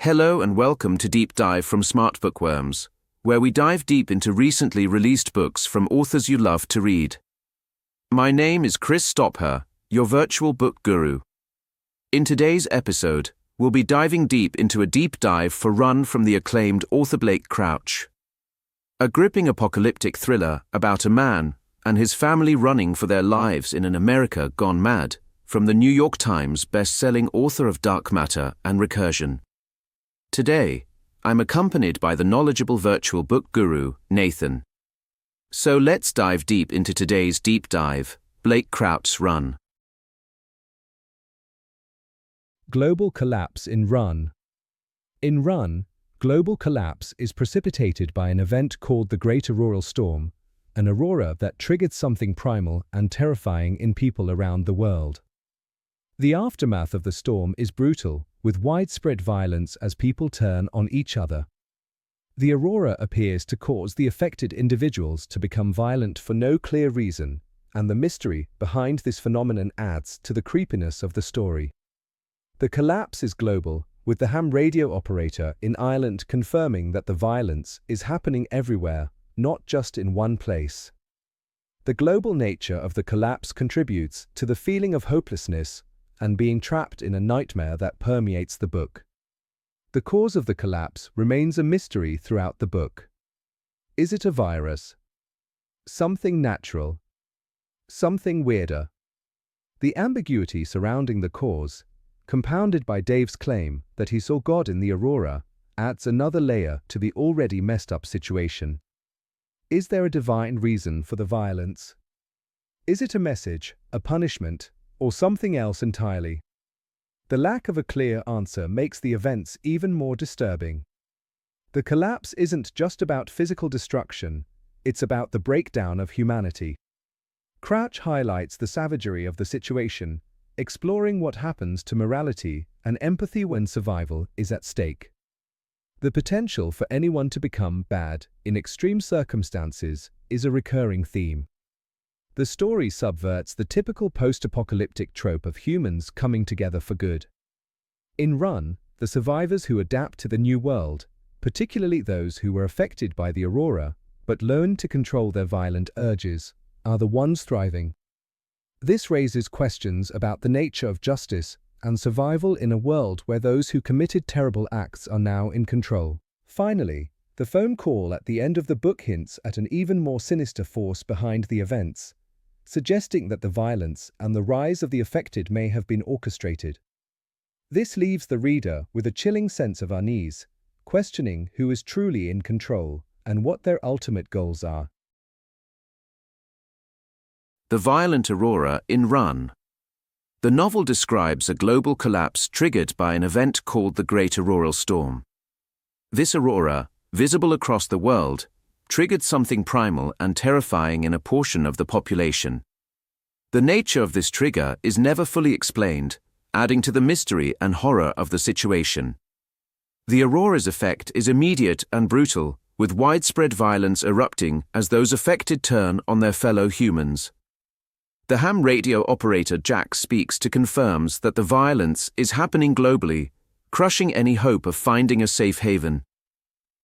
Hello and welcome to Deep Dive from SmartBookWorms, where we dive deep into recently released books from authors you love to read. My name is Kris Stopher, your virtual book guru. In today's episode, we'll be diving deep into a deep dive for Run from the acclaimed author Blake Crouch. A gripping apocalyptic thriller about a man and his family running for their lives in an America gone mad, from the New York Times best-selling author of Dark Matter and Recursion. Today, I'm accompanied by the knowledgeable virtual book guru, Nathan. So let's dive deep into today's deep dive, Blake Crouch's Run. Global collapse in Run. In Run, global collapse is precipitated by an event called the Great Auroral Storm, an aurora that triggered something primal and terrifying in people around the world. The aftermath of the storm is brutal, with widespread violence as people turn on each other. The aurora appears to cause the affected individuals to become violent for no clear reason, and the mystery behind this phenomenon adds to the creepiness of the story. The collapse is global, with the ham radio operator in Ireland confirming that the violence is happening everywhere, not just in one place. The global nature of the collapse contributes to the feeling of hopelessness and being trapped in a nightmare that permeates the book. The cause of the collapse remains a mystery throughout the book. Is it a virus? Something natural? Something weirder? The ambiguity surrounding the cause, compounded by Dave's claim that he saw God in the Aurora, adds another layer to the already messed up situation. Is there a divine reason for the violence? Is it a message, a punishment, or something else entirely? The lack of a clear answer makes the events even more disturbing. The collapse isn't just about physical destruction, it's about the breakdown of humanity. Crouch highlights the savagery of the situation, exploring what happens to morality and empathy when survival is at stake. The potential for anyone to become bad in extreme circumstances is a recurring theme. The story subverts the typical post-apocalyptic trope of humans coming together for good. In Run, the survivors who adapt to the new world, particularly those who were affected by the Aurora but learned to control their violent urges, are the ones thriving. This raises questions about the nature of justice and survival in a world where those who committed terrible acts are now in control. Finally, the phone call at the end of the book hints at an even more sinister force behind the events, suggesting that the violence and the rise of the affected may have been orchestrated. This leaves the reader with a chilling sense of unease, questioning who is truly in control and what their ultimate goals are. The violent aurora in Run. The novel describes a global collapse triggered by an event called the Great Auroral Storm. This aurora, visible across the world, triggered something primal and terrifying in a portion of the population. The nature of this trigger is never fully explained, adding to the mystery and horror of the situation. The aurora's effect is immediate and brutal, with widespread violence erupting as those affected turn on their fellow humans. The ham radio operator Jack speaks to confirms that the violence is happening globally, crushing any hope of finding a safe haven.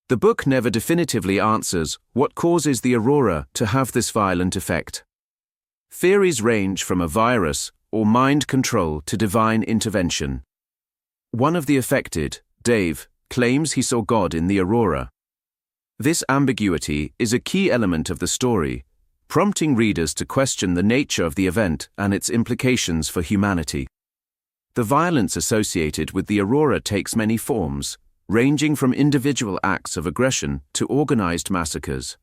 The book never definitively answers what causes the aurora to have this violent effect. Theories range from a virus or mind control to divine intervention. One of the affected, Dave, claims he saw God in the aurora. This ambiguity is a key element of the story, prompting readers to question the nature of the event and its implications for humanity. The violence associated with the aurora takes many forms, ranging from individual acts of aggression to organized massacres.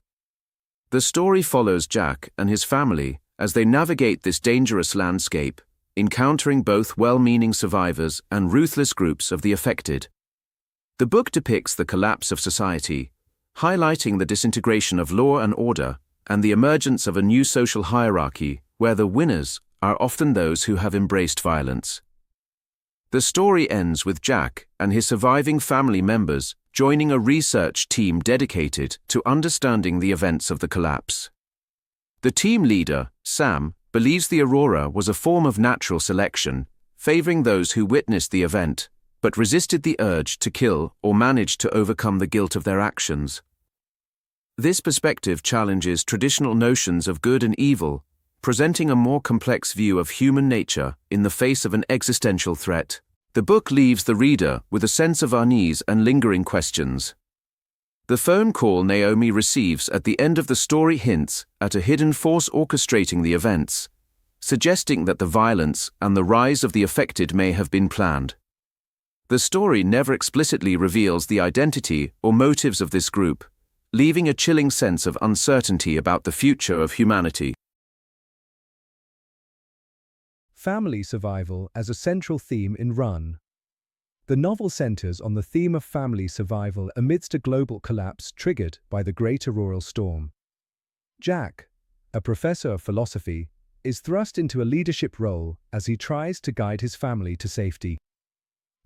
The story follows Jack and his family as they navigate this dangerous landscape, encountering both well-meaning survivors and ruthless groups of the affected. The book depicts the collapse of society, highlighting the disintegration of law and order and the emergence of a new social hierarchy where the winners are often those who have embraced violence. The story ends with Jack and his surviving family members joining a research team dedicated to understanding the events of the collapse. The team leader, Sam, believes the aurora was a form of natural selection, favoring those who witnessed the event, but resisted the urge to kill or managed to overcome the guilt of their actions. This perspective challenges traditional notions of good and evil, presenting a more complex view of human nature in the face of an existential threat. The book leaves the reader with a sense of unease and lingering questions. The phone call Naomi receives at the end of the story hints at a hidden force orchestrating the events, suggesting that the violence and the rise of the affected may have been planned. The story never explicitly reveals the identity or motives of this group, leaving a chilling sense of uncertainty about the future of humanity. Family survival as a central theme in Run. The novel centers on the theme of family survival amidst a global collapse triggered by the Great Auroral Storm. Jack, a professor of philosophy, is thrust into a leadership role as he tries to guide his family to safety.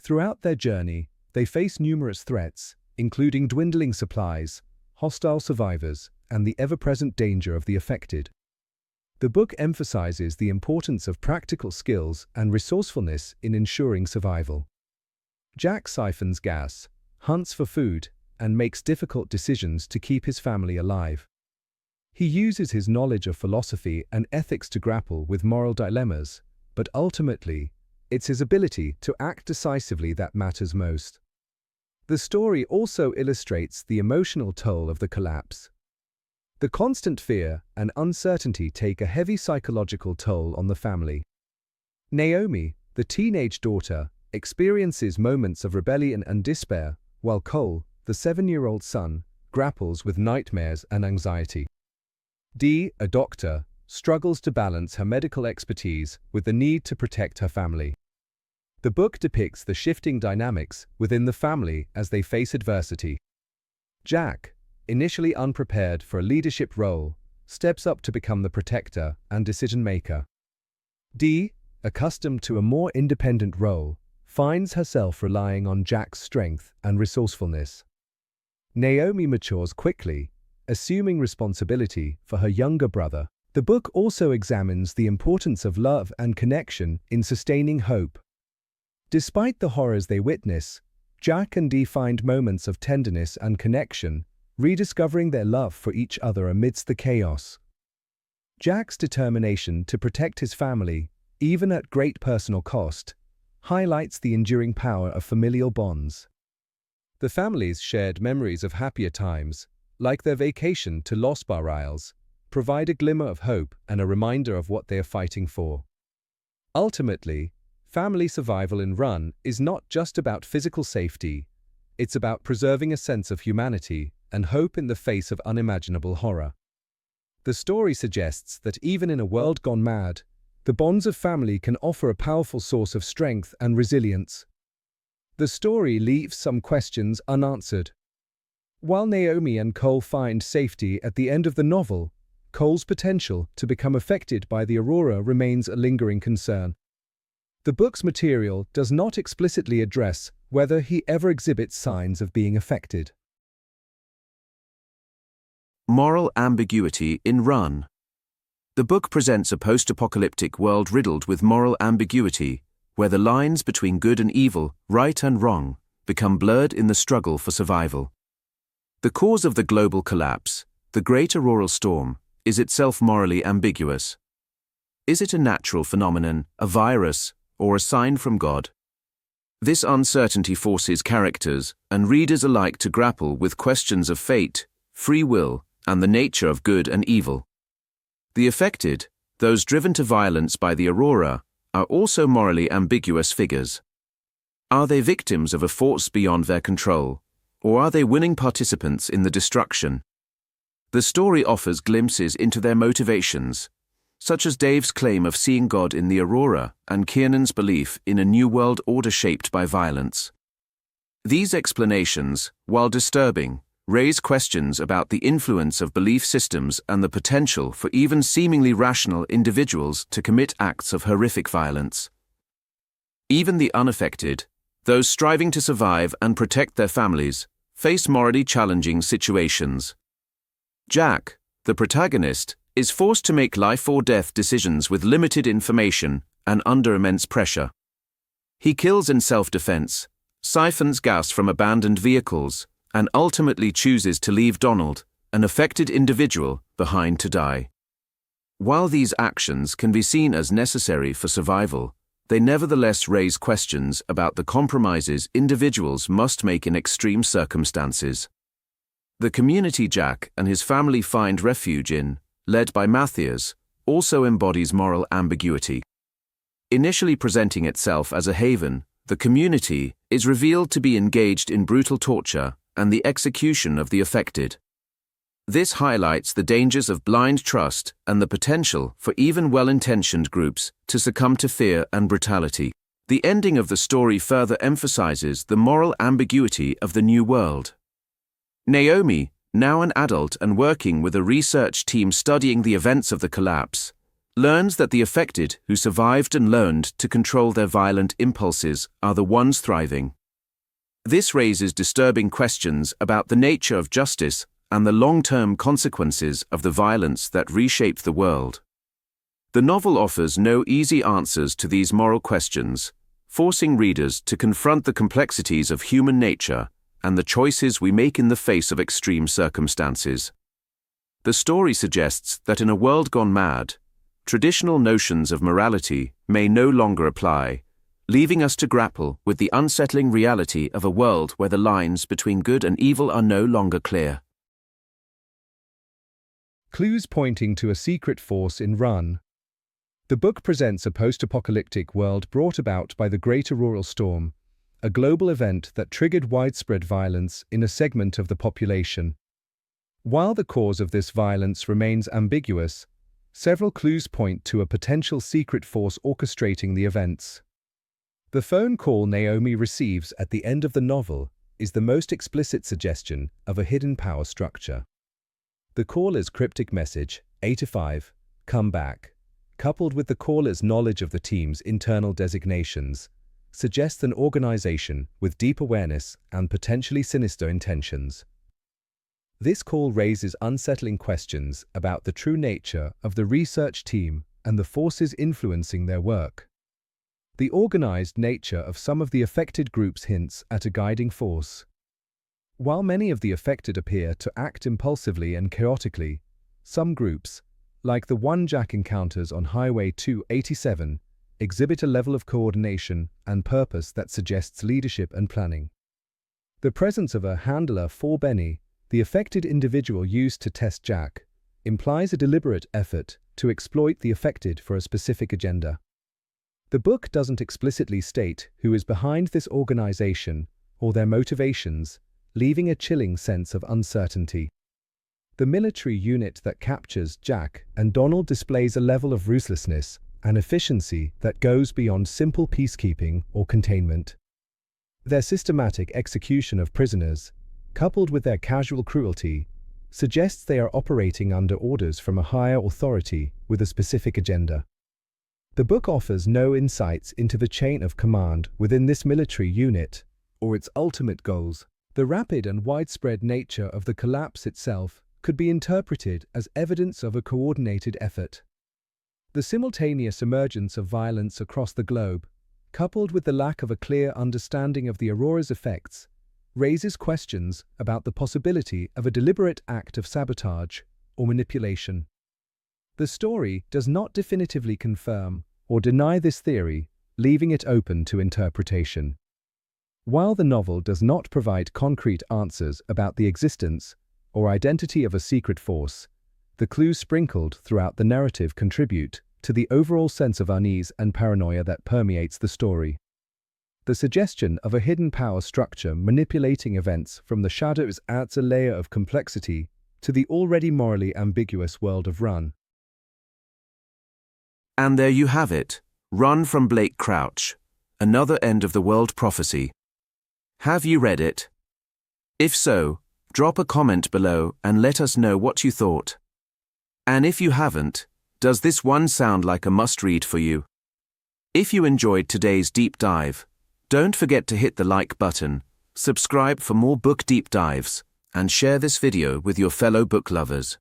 Throughout their journey, they face numerous threats, including dwindling supplies, hostile survivors, and the ever-present danger of the affected. The book emphasizes the importance of practical skills and resourcefulness in ensuring survival. Jack siphons gas, hunts for food, and makes difficult decisions to keep his family alive. He uses his knowledge of philosophy and ethics to grapple with moral dilemmas, but ultimately, it's his ability to act decisively that matters most. The story also illustrates the emotional toll of the collapse. The constant fear and uncertainty take a heavy psychological toll on the family. Naomi, the teenage daughter, experiences moments of rebellion and despair, while Cole, the 7-year-old son, grapples with nightmares and anxiety. Dee, a doctor, struggles to balance her medical expertise with the need to protect her family. The book depicts the shifting dynamics within the family as they face adversity. Jack, initially unprepared for a leadership role, steps up to become the protector and decision-maker. Dee, accustomed to a more independent role, finds herself relying on Jack's strength and resourcefulness. Naomi matures quickly, assuming responsibility for her younger brother. The book also examines the importance of love and connection in sustaining hope. Despite the horrors they witness, Jack and Dee find moments of tenderness and connection, rediscovering their love for each other amidst the chaos. Jack's determination to protect his family, even at great personal cost, highlights the enduring power of familial bonds. The families shared memories of happier times, like their vacation to Los Barriles, provide a glimmer of hope and a reminder of what they are fighting for. Ultimately, family survival in Run is not just about physical safety, it's about preserving a sense of humanity and hope in the face of unimaginable horror. The story suggests that even in a world gone mad, the bonds of family can offer a powerful source of strength and resilience. The story leaves some questions unanswered. While Naomi and Cole find safety at the end of the novel, Cole's potential to become affected by the Aurora remains a lingering concern. The book's material does not explicitly address whether he ever exhibits signs of being affected. Moral ambiguity in Run. The book presents a post-apocalyptic world riddled with moral ambiguity, where the lines between good and evil, right and wrong, become blurred in the struggle for survival. The cause of the global collapse, the Great Auroral Storm, is itself morally ambiguous. Is it a natural phenomenon, a virus, or a sign from God? This uncertainty forces characters and readers alike to grapple with questions of fate, free will, and the nature of good and evil. The affected, those driven to violence by the Aurora, are also morally ambiguous figures. Are they victims of a force beyond their control, or are they willing participants in the destruction? The story offers glimpses into their motivations, such as Dave's claim of seeing God in the Aurora and Kiernan's belief in a new world order shaped by violence. These explanations, while disturbing, raise questions about the influence of belief systems and the potential for even seemingly rational individuals to commit acts of horrific violence. Even the unaffected, those striving to survive and protect their families, face morally challenging situations. Jack, the protagonist, is forced to make life-or-death decisions with limited information and under immense pressure. He kills in self-defense, siphons gas from abandoned vehicles, and ultimately chooses to leave Donald, an affected individual, behind to die. While these actions can be seen as necessary for survival, they nevertheless raise questions about the compromises individuals must make in extreme circumstances. The community Jack and his family find refuge in, led by Matthias, also embodies moral ambiguity. Initially presenting itself as a haven, the community is revealed to be engaged in brutal torture and the execution of the affected. This highlights the dangers of blind trust and the potential for even well-intentioned groups to succumb to fear and brutality. The ending of the story further emphasizes the moral ambiguity of the new world. Naomi, now an adult and working with a research team studying the events of the collapse, learns that the affected who survived and learned to control their violent impulses are the ones thriving. This raises disturbing questions about the nature of justice and the long-term consequences of the violence that reshaped the world. The novel offers no easy answers to these moral questions, forcing readers to confront the complexities of human nature and the choices we make in the face of extreme circumstances. The story suggests that in a world gone mad, traditional notions of morality may no longer apply, leaving us to grapple with the unsettling reality of a world where the lines between good and evil are no longer clear. Clues pointing to a secret force in Run. The book presents a post-apocalyptic world brought about by the Great Auroral Storm, a global event that triggered widespread violence in a segment of the population. While the cause of this violence remains ambiguous, several clues point to a potential secret force orchestrating the events. The phone call Naomi receives at the end of the novel is the most explicit suggestion of a hidden power structure. The caller's cryptic message, 85, come back, coupled with the caller's knowledge of the team's internal designations, suggests an organization with deep awareness and potentially sinister intentions. This call raises unsettling questions about the true nature of the research team and the forces influencing their work. The organized nature of some of the affected groups hints at a guiding force. While many of the affected appear to act impulsively and chaotically, some groups, like the one Jack encounters on Highway 287, exhibit a level of coordination and purpose that suggests leadership and planning. The presence of a handler for Benny, the affected individual used to test Jack, implies a deliberate effort to exploit the affected for a specific agenda. The book doesn't explicitly state who is behind this organization or their motivations, leaving a chilling sense of uncertainty. The military unit that captures Jack and Donald displays a level of ruthlessness and efficiency that goes beyond simple peacekeeping or containment. Their systematic execution of prisoners, coupled with their casual cruelty, suggests they are operating under orders from a higher authority with a specific agenda. The book offers no insights into the chain of command within this military unit or its ultimate goals. The rapid and widespread nature of the collapse itself could be interpreted as evidence of a coordinated effort. The simultaneous emergence of violence across the globe, coupled with the lack of a clear understanding of the Aurora's effects, raises questions about the possibility of a deliberate act of sabotage or manipulation. The story does not definitively confirm or deny this theory, leaving it open to interpretation. While the novel does not provide concrete answers about the existence or identity of a secret force, the clues sprinkled throughout the narrative contribute to the overall sense of unease and paranoia that permeates the story. The suggestion of a hidden power structure manipulating events from the shadows adds a layer of complexity to the already morally ambiguous world of Run. And there you have it, Run from Blake Crouch, another end-of-the-world prophecy. Have you read it? If so, drop a comment below and let us know what you thought. And if you haven't, does this one sound like a must-read for you? If you enjoyed today's deep dive, don't forget to hit the like button, subscribe for more book deep dives, and share this video with your fellow book lovers.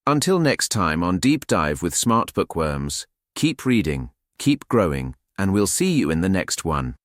Until next time on Deep Dive with SmartBookWorms, keep reading, keep growing, and we'll see you in the next one.